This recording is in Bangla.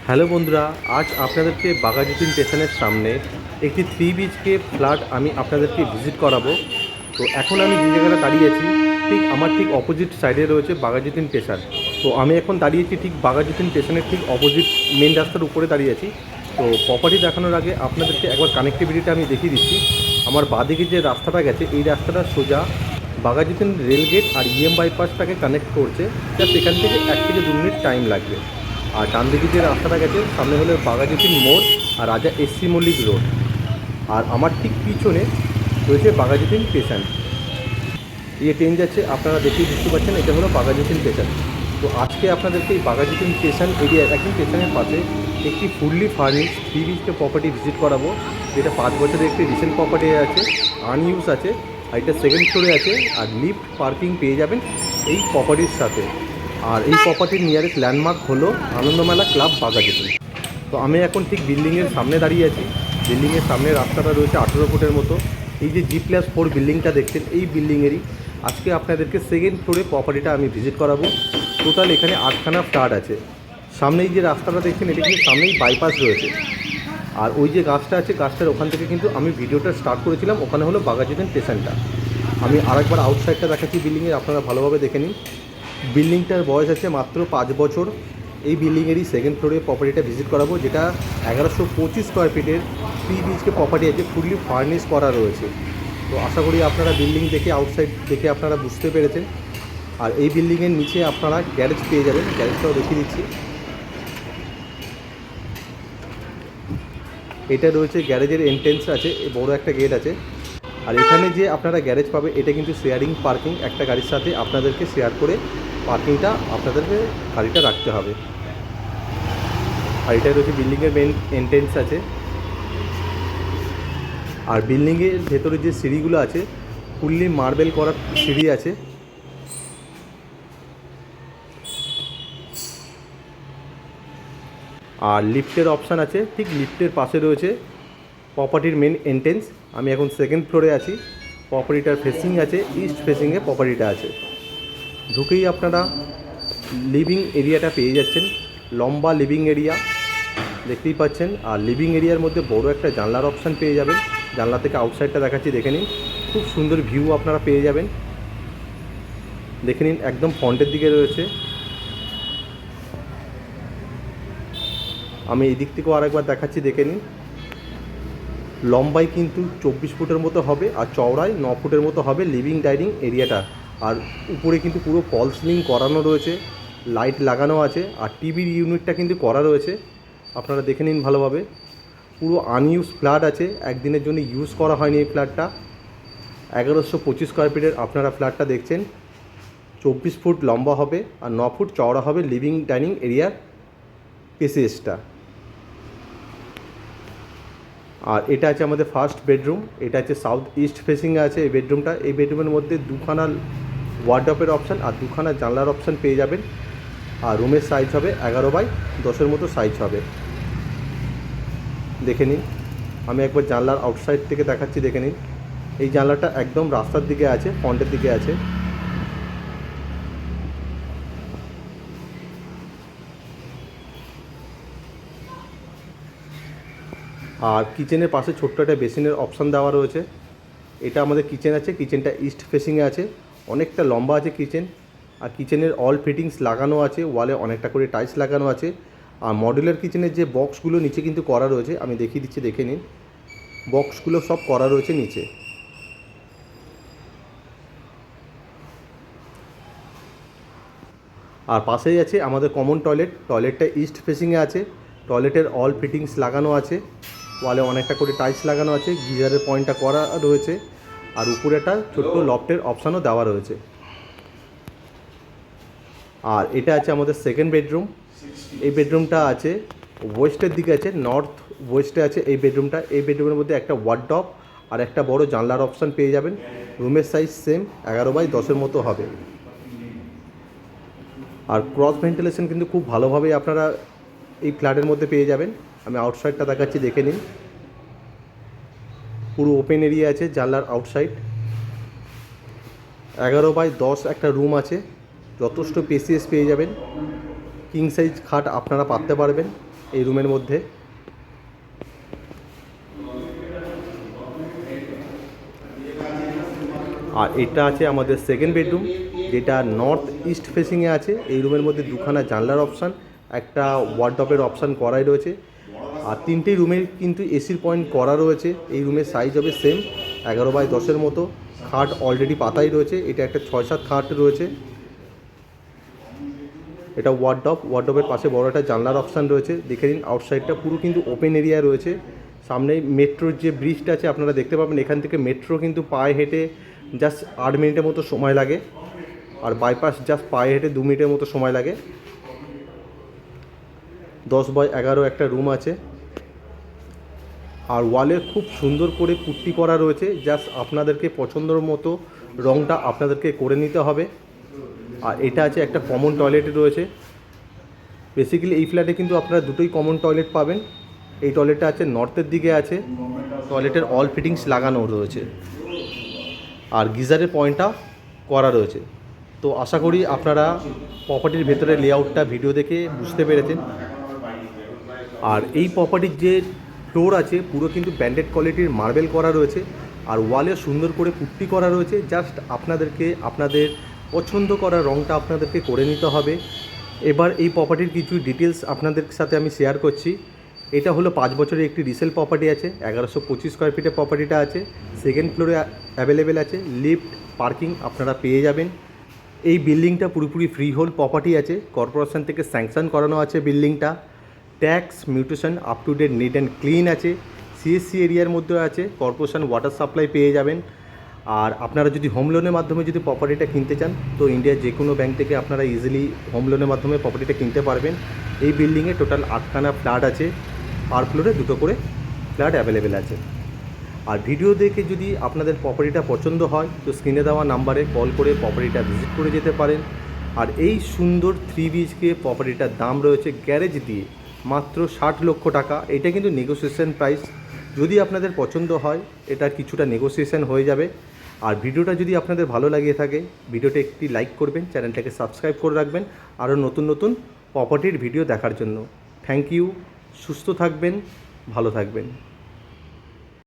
হ্যালো বন্ধুরা, আজ আপনাদেরকে বাঘাযতীন স্টেশনের সামনে একটি 3 BHK ফ্ল্যাট আমি আপনাদেরকে ভিজিট করাবো। তো এখন আমি যে জায়গাটা দাঁড়িয়ে আছি আমার ঠিক অপোজিট সাইডে রয়েছে বাঘাযতীন স্টেশন। তো আমি এখন দাঁড়িয়েছি ঠিক বাঘাযতীন স্টেশনের ঠিক অপোজিট মেন রাস্তার উপরে দাঁড়িয়ে আছি। তো প্রপার্টি দেখানোর আগে আপনাদেরকে একবার কানেক্টিভিটিটা আমি দেখিয়ে দিচ্ছি। আমার বাঁদিকে যে রাস্তাটা গেছে এই রাস্তাটা সোজা বাঘাযতীন রেলগেট আর বাইপাসটাকে কানেক্ট করছে, যা সেখান থেকে 1 থেকে 2 মিনিট টাইম লাগবে। আর ডান দিকে যে রাস্তাটা গেছে সামনে হলো বাঘাযতীন মোড় আর রাজা এসসি মল্লিক রোড। আর আমার ঠিক পিছনে রয়েছে বাঘাযতীন স্টেশন। এই ট্রেন যাচ্ছে, আপনারা দেখেই বুঝতে পারছেন এটা হলো বাঘাযতীন স্টেশন। তো আজকে আপনাদেরকে এই বাঘাযতীন স্টেশন এরিয়া একদম স্টেশনের পাশে একটি fully furnish 3 BHK property visit করাবো, যেটা 5 বছরের একটি রিসেন্ট প্রপার্টি আছে, আনইউজ আছে, আর এটা 2nd ফ্লোরে আছে। আর লিফট পার্কিং পেয়ে যাবেন এই প্রপার্টির সাথে। আর এই প্রপার্টির নিয়ারেস্ট ল্যান্ডমার্ক হলো আনন্দমেলা ক্লাব বাঘাযতীন। তো আমি এখন ঠিক বিল্ডিংয়ের সামনে দাঁড়িয়ে আছি। বিল্ডিংয়ের সামনে রাস্তাটা রয়েছে 18 ফুটের মতো। এই যে G+4 বিল্ডিংটা দেখছেন, এই বিল্ডিংয়েরই আজকে আপনাদেরকে 2nd ফ্লোরে প্রপার্টিটা আমি ভিজিট করাবো। টোটাল এখানে 8খানা ফ্ল্যাট আছে। সামনেই যে রাস্তাটা দেখছেন এটা কিন্তু সামনেই বাইপাস রয়েছে। আর ওই যে গাছটা আছে, গাছটার ওখান থেকে কিন্তু আমি ভিডিওটা স্টার্ট করেছিলাম, ওখানে হলো বাঘাযতীন স্টেশনটা। আমি আরেকবার আউটসাইডটা দেখাচ্ছি বিল্ডিংয়ের, আপনারা ভালোভাবে দেখে নিন। বিল্ডিংটার বয়স আছে মাত্র 5 বছর। এই বিল্ডিংয়েরই 2nd ফ্লোরে প্রপার্টিটা ভিজিট করাবো, যেটা 1125 স্কোয়ার ফিটের 3 BHK প্রপার্টি আছে, ফুললি ফার্নিশ করা রয়েছে। তো আশা করি আপনারা বিল্ডিং দেখে আউটসাইড দেখে আপনারা বুঝতে পেরেছেন। আর এই বিল্ডিংয়ের নিচে আপনারা গ্যারেজ পেয়ে যাবেন, গ্যারেজটাও দেখিয়ে দিচ্ছি। এটা রয়েছে গ্যারেজের এন্ট্রেন্স আছে, বড় একটা গেট আছে। আর এখানে যে আপনারা গ্যারেজ পাবে এটা কিন্তু শেয়ারিং পার্কিং, একটা গাড়ির সাথে আপনাদেরকে শেয়ার করে পার্কিংটা আপনাদেরকে গাড়িটা রাখতে হবে। আর এটা রয়েছে বিল্ডিংয়ের মেন এন্ট্রেন্স আছে। আর বিল্ডিংয়ের ভেতরে যে সিঁড়িগুলো আছে ফুললি মার্বেল করা সিঁড়ি আছে। আর লিফটের অপশান আছে, ঠিক লিফটের পাশে রয়েছে প্রপার্টির মেন এন্ট্রেন্স। আমি এখন 2nd ফ্লোরে আছি। প্রপার্টিটার ফেসিং আছে ইস্ট ফেসিংয়ে প্রপার্টিটা আছে। ঢুকেই আপনারা লিভিং এরিয়াটা পেয়ে যাচ্ছেন, লম্বা লিভিং এরিয়া দেখতেই পাচ্ছেন। আর লিভিং এরিয়ার মধ্যে বড় একটা জানলার অপশান পেয়ে যাবেন। জানলা থেকে আউটসাইডটা দেখাচ্ছি, দেখে নিন। খুব সুন্দর ভিউ আপনারা পেয়ে যাবেন, দেখে নিন। একদম ফ্রন্টের দিকে রয়েছে। আমি এই দিক থেকেও আরেকবার দেখাচ্ছি, দেখে নিন। লম্বাই কিন্তু 24 ফুটের মতো হবে আর চওড়ায় 9 ফুটের মতো হবে লিভিং ডাইনিং এরিয়াটা। আর উপরে কিন্তু পুরো ফল সিলিং করানো রয়েছে, লাইট লাগানো আছে। আর টিভির ইউনিটটা কিন্তু করা রয়েছে, আপনারা দেখে নিন ভালোভাবে। পুরো আনইউজ ফ্ল্যাট আছে, একদিনের জন্য ইউজ করা হয়নি এই ফ্ল্যাটটা। 1125 স্কোয়ার ফিটের আপনারা ফ্ল্যাটটা দেখছেন। 24 ফুট লম্বা হবে আর 9 ফুট চওড়া হবে লিভিং ডাইনিং এরিয়ার পেসেজটা। আর এটা আছে আমাদের ফার্স্ট বেডরুম, এটা হচ্ছে সাউথ ইস্ট ফেসিংয়ে আছে এই বেডরুমটা। এই বেডরুমের মধ্যে 2খানা ওয়ার্ডরোবের অপশান আর 2খানা জানলার অপশান পেয়ে যাবেন। আর রুমের সাইজ হবে 11x10 মতো সাইজ হবে, দেখে নিন। আমি একবার জানলার আউটসাইড থেকে দেখাচ্ছি, দেখে নিন। এই জানলাটা একদম রাস্তার দিকে আছে, ফ্রন্টের দিকে আছে। আর কিচেনের পাশে ছোট্ট একটা বেসিনের অপশান দেওয়া রয়েছে। এটা আমাদের কিচেন আছে, কিচেনটা ইস্ট ফেসিংয়ে আছে, অনেকটা লম্বা আছে কিচেন। আর কিচেনের অল ফিটিংস লাগানো আছে, ওয়ালে অনেকটা করে টাইলস লাগানো আছে। আর মডুলার কিচেনের যে বক্সগুলো নিচে কিন্তু করা রয়েছে, আমি দেখিয়ে দিচ্ছি, দেখে নিন। বক্সগুলো সব করা রয়েছে নিচে। আর পাশেই আছে আমাদের কমন টয়লেট, টয়লেটটা ইস্ট ফেসিংয়ে আছে। টয়লেটের অল ফিটিংস লাগানো আছে, ওয়ালে অনেকটা করে টাইলস লাগানো আছে, গিজারের পয়েন্টটা করা রয়েছে। আর উপরে একটা ছোট্ট লফটের অপশানও দেওয়া রয়েছে। আর এটা আছে আমাদের 2nd বেডরুম। এই বেডরুমটা আছে ওয়েস্টের দিকে আছে, নর্থ ওয়েস্টে আছে এই বেডরুমটা। এই বেডরুমের মধ্যে একটা ওয়ার্ডরোব আর একটা বড় জানলার অপশান পেয়ে যাবেন। রুমের সাইজ সেম 11x10 মতো হবে। আর ক্রস ভেন্টিলেশন কিন্তু খুব ভালোভাবে আপনারা এই ফ্ল্যাটের মধ্যে পেয়ে যাবেন। আমি আউটসাইডটা দেখাচ্ছি, দেখে নিন। পুরো ওপেন এরিয়া আছে, জানলার আউটসাইড। 11x10 একটা রুম আছে, যথেষ্ট স্পেসিয়াস পেয়ে যাবেন। কিং সাইজ খাট আপনারা পাততে পারবেন। এই রুমের মধ্যে। আর এটা আছে আমাদের সেকেন্ড বেডরুম, যেটা নর্থ ইস্ট ফেসিংয়ে আছে। এই রুমের মধ্যে দুখানা জানলার অপশান, একটা ওয়ার্ডরোবের অপশান করাই রয়েছে। আর তিনটেই রুমের কিন্তু এসির পয়েন্ট করা রয়েছে। এই রুমের সাইজ হবে সেম 11x10 মতো। খাট অলরেডি পাতাই রয়েছে। এটা একটা 6-7 খাট রয়েছে। এটা ওয়ার্ডরোবের পাশে বড় একটা জানলার অপশান রয়েছে। দেখে নিন আউটসাইডটা পুরো কিন্তু ওপেন এরিয়া রয়েছে। সামনে মেট্রোর যে ব্রিজটা আছে আপনারা দেখতে পাবেন। এখান থেকে মেট্রো কিন্তু পায়ে হেঁটে জাস্ট 8 মিনিটের মতো সময় লাগে, আর বাইপাস জাস্ট পায়ে হেঁটে 2 মিনিটের মতো সময় লাগে। 10x11 একটা রুম আছে। আর ওয়ালে খুব সুন্দর করে পুট্টি করা রয়েছে। জাস্ট আপনাদেরকে পছন্দের মতো রঙটা আপনাদেরকে করে নিতে হবে। আর এটা আছে একটা কমন টয়লেট রয়েছে। বেসিক্যালি এই ফ্ল্যাটে কিন্তু আপনারা দুটোই কমন টয়লেট পাবেন। এই টয়লেটটা আছে নর্থের দিকে আছে। টয়লেটের অল ফিটিংস লাগানো রয়েছে, আর গিজারের পয়েন্টটা করা রয়েছে। তো আশা করি আপনারা প্রপার্টির ভেতরে লেআউটটা ভিডিও দেখে বুঝতে পেরেছেন। আর এই প্রপার্টির যে ফ্লোর আছে পুরো কিন্তু ব্র্যান্ডেড কোয়ালিটির মার্বেল করা রয়েছে, আর ওয়ালে সুন্দর করে পুট্টি করা রয়েছে। জাস্ট আপনাদেরকে আপনাদের পছন্দ করা রঙটা আপনাদেরকে করে নিতে হবে। এবার এই প্রপার্টির কিছু ডিটেলস আপনাদের সাথে আমি শেয়ার করছি। এটা হলো 5 বছরের একটি রিসেল প্রপার্টি আছে। 1125 স্কোয়ার ফিটের প্রপার্টিটা আছে। সেকেন্ড ফ্লোরে অ্যাভেলেবেল আছে। লিফট, পার্কিং আপনারা পেয়ে যাবেন। এই বিল্ডিংটা পুরোপুরি ফ্রি হোল্ড প্রপার্টি আছে। কর্পোরেশন থেকে স্যাংশন করানো আছে বিল্ডিংটা। Tax mutation up to date, neat and clean আছে। সিএসসি এরিয়ার মধ্যে আছে। কর্পোরেশন ওয়াটার সাপ্লাই পেয়ে যাবেন। আর আপনারা যদি হোম লোনের মাধ্যমে যদি প্রপার্টিটা কিনতে চান তো ইন্ডিয়ার যে কোনো ব্যাংক থেকে আপনারা ইজিলি হোম লোনের মাধ্যমে প্রপার্টিটা কিনতে পারবেন। এই বিল্ডিংয়ে টোটাল 8খানা ফ্ল্যাট আছে। পার ফ্লোরে 2টো করে ফ্ল্যাট অ্যাভেলেবেল আছে। আর ভিডিও দেখে যদি আপনাদের প্রপার্টিটা পছন্দ হয় তো স্ক্রিনে দেওয়া নাম্বারে কল করে প্রপার্টিটা ভিজিট করে যেতে পারেন। আর এই সুন্দর 3 BHK প্রপার্টিটার দাম রয়েছে গ্যারেজ দিয়ে মাত্র 60 লক্ষ টাকা। এটা কিন্তু নেগোসিয়েশন প্রাইস। যদি আপনাদের পছন্দ হয় এটা কিছুটা নেগোসিয়েশন হয়ে যাবে। আর ভিডিওটা যদি আপনাদের ভালো লাগিয়ে থাকে ভিডিওটা একটি লাইক করবেন, চ্যানেলটাকে সাবস্ক্রাইব করে রাখবেন আরও নতুন নতুন প্রপার্টির ভিডিও দেখার জন্য। Thank you. সুস্থ থাকবেন, ভালো থাকবেন।